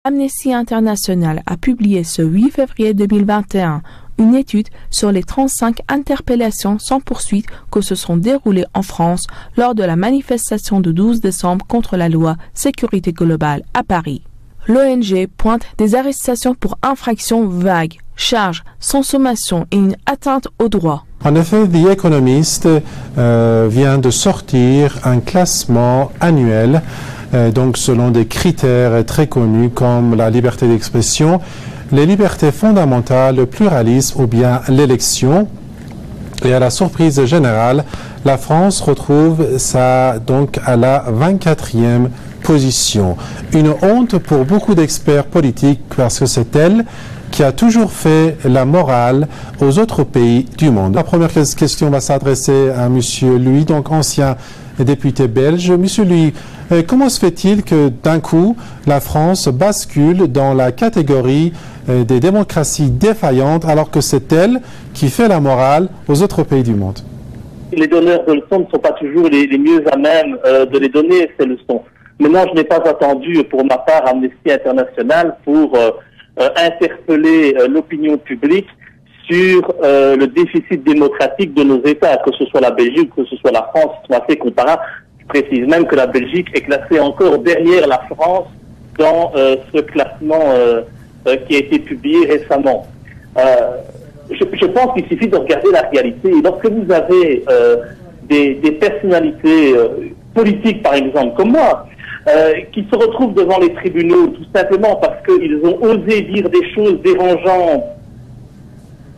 Amnesty International a publié ce 8 février 2021 une étude sur les 35 interpellations sans poursuite que se sont déroulées en France lors de la manifestation du 12 décembre contre la loi Sécurité globale à Paris. L'ONG pointe des arrestations pour infractions vagues, charges sans sommation et une atteinte aux droits. En effet, The Economist vient de sortir un classement annuel, donc selon des critères très connus comme la liberté d'expression, les libertés fondamentales, le pluralisme ou bien l'élection. Et à la surprise générale, la France retrouve ça donc à la 24e position. Une honte pour beaucoup d'experts politiques parce que c'est elle qui a toujours fait la morale aux autres pays du monde. La première question va s'adresser à M. Louis, donc ancien député belge. Monsieur Louis, comment se fait-il que d'un coup, la France bascule dans la catégorie des démocraties défaillantes alors que c'est elle qui fait la morale aux autres pays du monde? Les donneurs de leçons ne sont pas toujours les mieux à même de les donner, ces leçons. Maintenant, je n'ai pas attendu pour ma part Amnesty International pour interpeller l'opinion publique sur le déficit démocratique de nos États, que ce soit la Belgique, que ce soit la France, qui sont assez comparables. Je précise même que la Belgique est classée encore derrière la France dans ce classement qui a été publié récemment. Je pense qu'il suffit de regarder la réalité. Et lorsque vous avez des personnalités politiques, par exemple, comme moi, qui se retrouvent devant les tribunaux tout simplement parce qu'ils ont osé dire des choses dérangeantes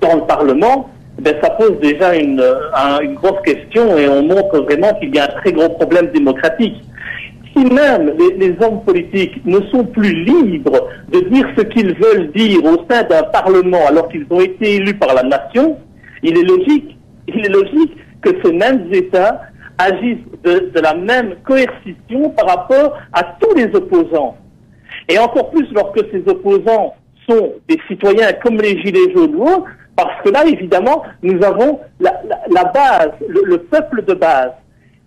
dans le Parlement, ben ça pose déjà une grosse question et on montre vraiment qu'il y a un très gros problème démocratique. Si même les hommes politiques ne sont plus libres de dire ce qu'ils veulent dire au sein d'un Parlement alors qu'ils ont été élus par la nation, il est logique que ces mêmes États agissent de la même coercition par rapport à tous les opposants. Et encore plus lorsque ces opposants sont des citoyens comme les Gilets jaunes ou autres, parce que là, évidemment, nous avons la base, le peuple de base.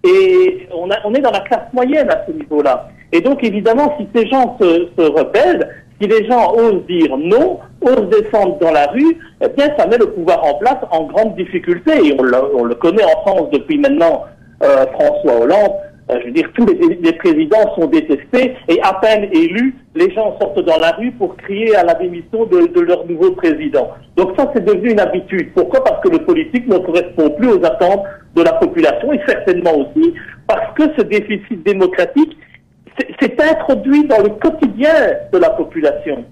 Et on est dans la classe moyenne à ce niveau-là. Et donc, évidemment, si ces gens se rebellent, si les gens osent dire non, osent descendre dans la rue, eh bien, ça met le pouvoir en place en grande difficulté. Et on le connaît en France depuis maintenant François Hollande. Je veux dire, tous les présidents sont détestés et à peine élus, les gens sortent dans la rue pour crier à la démission de leur nouveau président. Donc ça, c'est devenu une habitude. Pourquoi? Parce que le politique ne correspond plus aux attentes de la population et certainement aussi parce que ce déficit démocratique s'est introduit dans le quotidien de la population.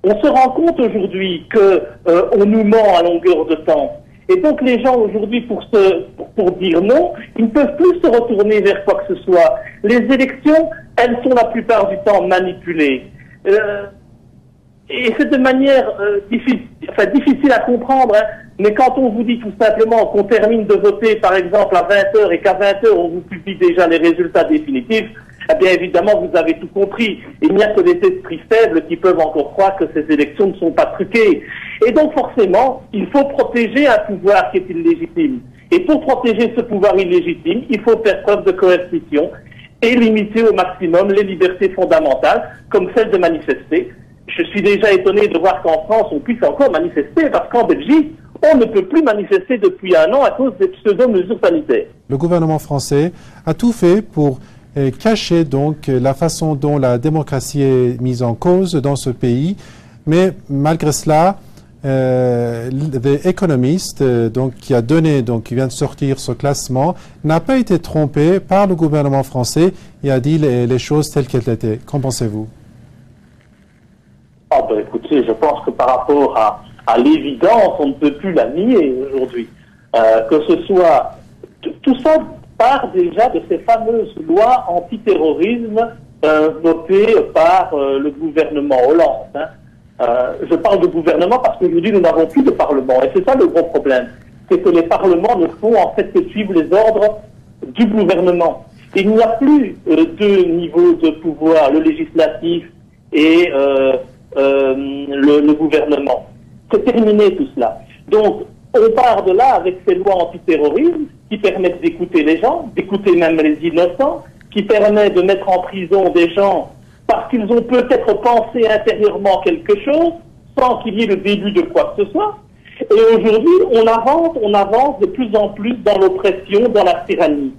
On se rend compte aujourd'hui qu'on nous ment à longueur de temps. Et donc les gens aujourd'hui, pour dire non, ils ne peuvent plus se retourner vers quoi que ce soit. Les élections, elles sont la plupart du temps manipulées. Et c'est de manière difficile à comprendre, hein, mais quand on vous dit tout simplement qu'on termine de voter par exemple à 20h et qu'à 20h on vous publie déjà les résultats définitifs, eh bien évidemment vous avez tout compris. Il n'y a que des esprits faibles qui peuvent encore croire que ces élections ne sont pas truquées. Et donc forcément, il faut protéger un pouvoir qui est illégitime. Et pour protéger ce pouvoir illégitime, il faut faire preuve de coercition et limiter au maximum les libertés fondamentales, comme celle de manifester. Je suis déjà étonné de voir qu'en France, on puisse encore manifester, parce qu'en Belgique, on ne peut plus manifester depuis un an à cause des pseudo-mesures sanitaires. Le gouvernement français a tout fait pour cacher donc la façon dont la démocratie est mise en cause dans ce pays, mais malgré cela, The Economist, qui vient de sortir ce classement, n'a pas été trompé par le gouvernement français et a dit les choses telles qu'elles étaient. Qu'en pensez-vous? Écoutez, je pense que par rapport à l'évidence, on ne peut plus la nier aujourd'hui. Que ce soit... Tout ça part déjà de ces fameuses lois antiterrorisme votées par le gouvernement Hollande. Hein. Je parle de gouvernement parce qu'aujourd'hui, nous n'avons plus de parlement. Et c'est ça le gros problème. C'est que les parlements ne font en fait que suivre les ordres du gouvernement. Il n'y a plus deux niveaux de pouvoir, le législatif et le gouvernement. C'est terminé tout cela. Donc, on part de là avec ces lois antiterrorisme qui permettent d'écouter les gens, d'écouter même les innocents, qui permettent de mettre en prison des gens parce qu'ils ont peut-être pensé intérieurement quelque chose, sans qu'il y ait le début de quoi que ce soit. Et aujourd'hui, on avance de plus en plus dans l'oppression, dans la tyrannie.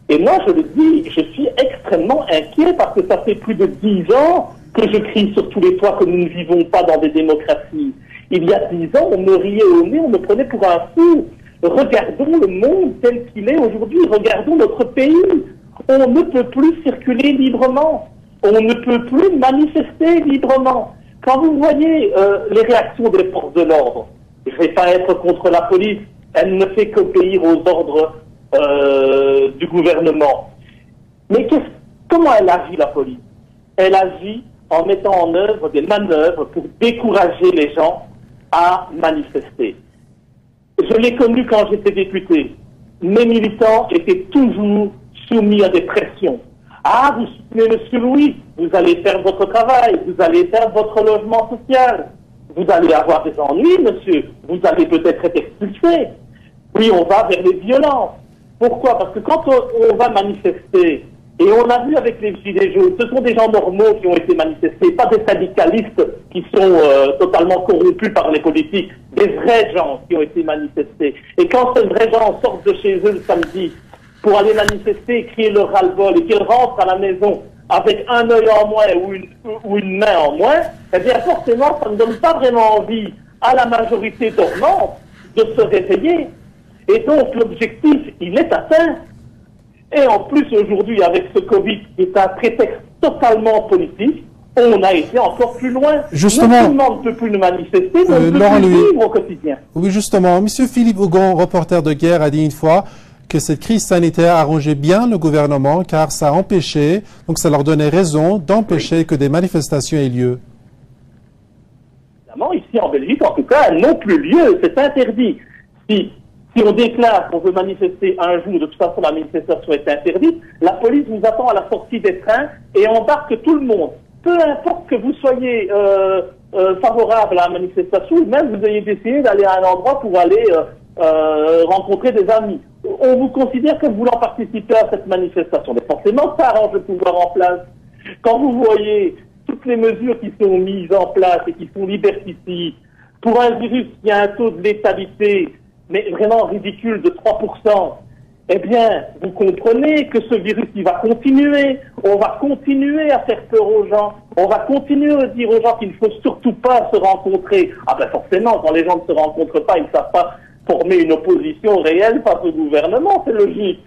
Et moi, je le dis, je suis extrêmement inquiet parce que ça fait plus de 10 ans que je crie sur tous les toits que nous ne vivons pas dans des démocraties. Il y a 10 ans, on me riait au nez, on me prenait pour un fou. Regardons le monde tel qu'il est aujourd'hui, regardons notre pays. On ne peut plus circuler librement, on ne peut plus manifester librement. Quand vous voyez les réactions des forces de l'ordre, je ne vais pas être contre la police, elle ne fait qu'obéir aux ordres du gouvernement. Mais comment elle agit, la police? Elle agit en mettant en œuvre des manœuvres pour décourager les gens à manifester. Je l'ai connu quand j'étais député. Mes militants étaient toujours soumis à des pressions. Ah, vous soutenez M. Louis, vous allez faire votre travail, vous allez faire votre logement social, vous allez avoir des ennuis, monsieur, vous allez peut-être être expulsé. Oui, on va vers les violences. Pourquoi? Parce que quand on va manifester, et on a vu avec les gilets jaunes, ce sont des gens normaux qui ont été manifestés, pas des syndicalistes qui sont totalement corrompus par les politiques, des vrais gens qui ont été manifestés. Et quand ces vrais gens sortent de chez eux le samedi pour aller manifester, crier leur ras-le-bol, et qu'ils rentrent à la maison avec un œil en moins ou une main en moins, eh bien forcément, ça ne donne pas vraiment envie à la majorité dormante de se réveiller. Et donc l'objectif, il est atteint. Et en plus, aujourd'hui, avec ce Covid, qui est un prétexte totalement politique, on a été encore plus loin. Justement, non seulement on ne peut plus nous manifester, mais on ne peut plus vivre au quotidien. Oui, justement. M. Philippe Hougon, reporter de guerre, a dit une fois que cette crise sanitaire arrangeait bien le gouvernement car ça empêchait, donc ça leur donnait raison d'empêcher que des manifestations aient lieu. Évidemment, ici en Belgique, en tout cas, elles n'ont plus lieu, c'est interdit. Si on déclare qu'on veut manifester un jour, de toute façon la manifestation est interdite, la police nous attend à la sortie des trains et embarque tout le monde. Peu importe que vous soyez favorable à la manifestation, ou même vous ayez décidé d'aller à un endroit pour aller rencontrer des amis. On vous considère comme voulant participer à cette manifestation. Mais forcément, ça arrange le pouvoir en place. Quand vous voyez toutes les mesures qui sont mises en place et qui sont liberticides, pour un virus qui a un taux de létalité mais vraiment ridicule de 3%, eh bien, vous comprenez que ce virus, il va continuer. On va continuer à faire peur aux gens. On va continuer à dire aux gens qu'il ne faut surtout pas se rencontrer. Ah ben forcément, quand les gens ne se rencontrent pas, ils ne savent pas former une opposition réelle face au gouvernement, c'est logique.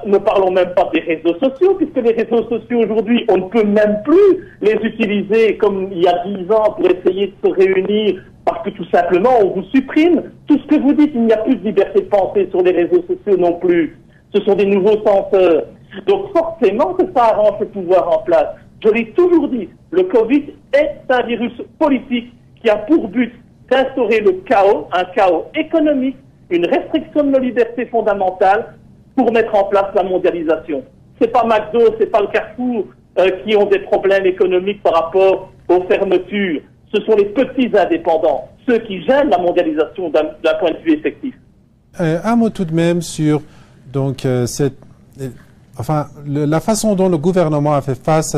Ne parlons même pas des réseaux sociaux, puisque les réseaux sociaux aujourd'hui, on ne peut même plus les utiliser comme il y a 10 ans pour essayer de se réunir, parce que tout simplement, on vous supprime. Tout ce que vous dites, il n'y a plus de liberté de penser sur les réseaux sociaux non plus. Ce sont des nouveaux censeurs. Donc forcément que ça arrange le pouvoir en place. Je l'ai toujours dit, le Covid est un virus politique qui a pour but d'instaurer le chaos, un chaos économique, une restriction de nos libertés fondamentales pour mettre en place la mondialisation. C'est pas McDo, c'est pas le Carrefour qui ont des problèmes économiques par rapport aux fermetures. Ce sont les petits indépendants, ceux qui gênent la mondialisation d'un point de vue effectif. Un mot tout de même sur donc la façon dont le gouvernement a fait face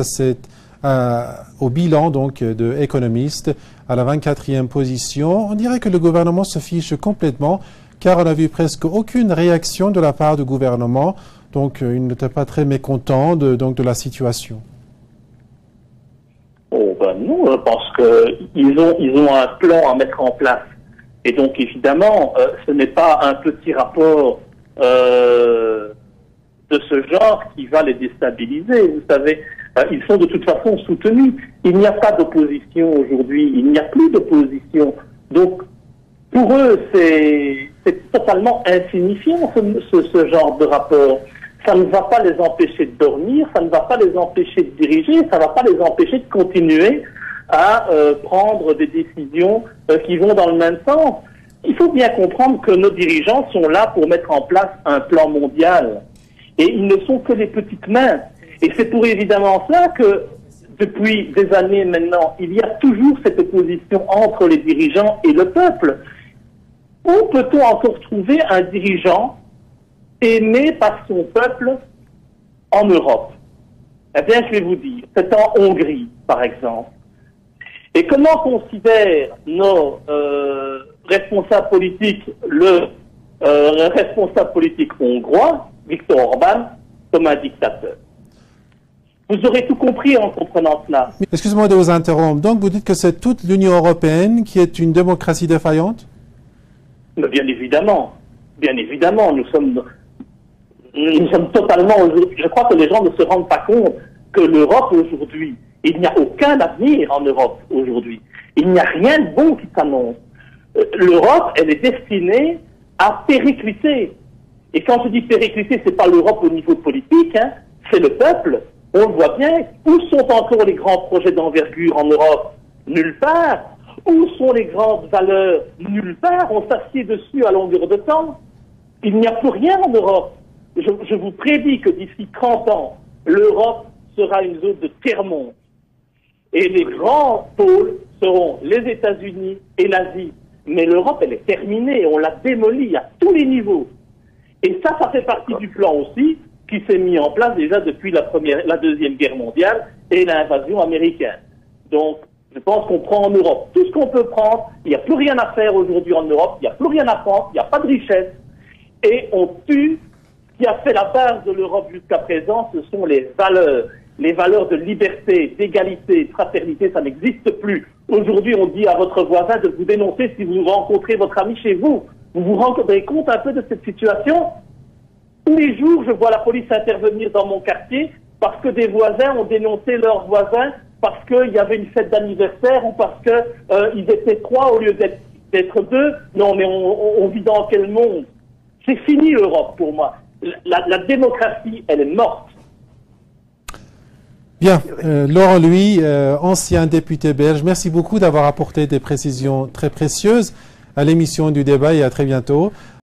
à au bilan donc de Economist à la 24e position. On dirait que le gouvernement se fiche complètement car on n'a vu presque aucune réaction de la part du gouvernement. Donc il n'était pas très mécontent de la situation. Oh ben non, je pense qu'ils ont un plan à mettre en place. Et donc évidemment, ce n'est pas un petit rapport de ce genre qui va les déstabiliser. Vous savez, ils sont de toute façon soutenus. Il n'y a pas d'opposition aujourd'hui, il n'y a plus d'opposition. Donc pour eux, c'est totalement insignifiant ce genre de rapport. Ça ne va pas les empêcher de dormir, ça ne va pas les empêcher de diriger, ça ne va pas les empêcher de continuer à prendre des décisions qui vont dans le même sens. Il faut bien comprendre que nos dirigeants sont là pour mettre en place un plan mondial. Et ils ne sont que les petites mains. Et c'est pour évidemment ça que, depuis des années maintenant, il y a toujours cette opposition entre les dirigeants et le peuple. Où peut-on encore trouver un dirigeant aimé par son peuple en Europe? Eh bien, je vais vous dire, c'est en Hongrie, par exemple. Et comment considèrent nos responsables politiques le responsable politique hongrois, Viktor Orban, comme un dictateur? Vous aurez tout compris en comprenant cela. Excusez-moi de vous interrompre. Donc, vous dites que c'est toute l'Union européenne qui est une démocratie défaillante? Mais bien évidemment, nous sommes totalement... Je crois que les gens ne se rendent pas compte que l'Europe aujourd'hui, il n'y a aucun avenir en Europe aujourd'hui. Il n'y a rien de bon qui s'annonce. L'Europe, elle est destinée à péricliter. Et quand je dis péricliter, c'est pas l'Europe au niveau politique, hein, c'est le peuple. On le voit bien. Où sont encore les grands projets d'envergure en Europe? Nulle part. Où sont les grandes valeurs? Nulle part. On s'assied dessus à longueur de temps. Il n'y a plus rien en Europe. Je vous prédis que d'ici 30 ans, l'Europe sera une zone de tiers-monde. Et les grands pôles seront les États-Unis et l'Asie. Mais l'Europe, elle est terminée. On l'a démolie à tous les niveaux. Et ça fait partie du plan aussi qui s'est mis en place déjà depuis la Deuxième Guerre mondiale et l'invasion américaine. Donc, je pense qu'on prend en Europe tout ce qu'on peut prendre. Il n'y a plus rien à faire aujourd'hui en Europe. Il n'y a plus rien à prendre. Il n'y a pas de richesse. Et on tue. Ce qui a fait la base de l'Europe jusqu'à présent, ce sont les valeurs. Les valeurs de liberté, d'égalité, de fraternité, ça n'existe plus. Aujourd'hui, on dit à votre voisin de vous dénoncer si vous rencontrez votre ami chez vous. Vous vous rendez compte un peu de cette situation? Tous les jours, je vois la police intervenir dans mon quartier parce que des voisins ont dénoncé leurs voisins parce qu'il y avait une fête d'anniversaire ou parce que ils étaient 3 au lieu d'être 2. Non, mais on vit dans quel monde? C'est fini l'Europe pour moi. La démocratie, elle est morte. Bien, Laurent Louis, ancien député belge, merci beaucoup d'avoir apporté des précisions très précieuses à l'émission du débat et à très bientôt.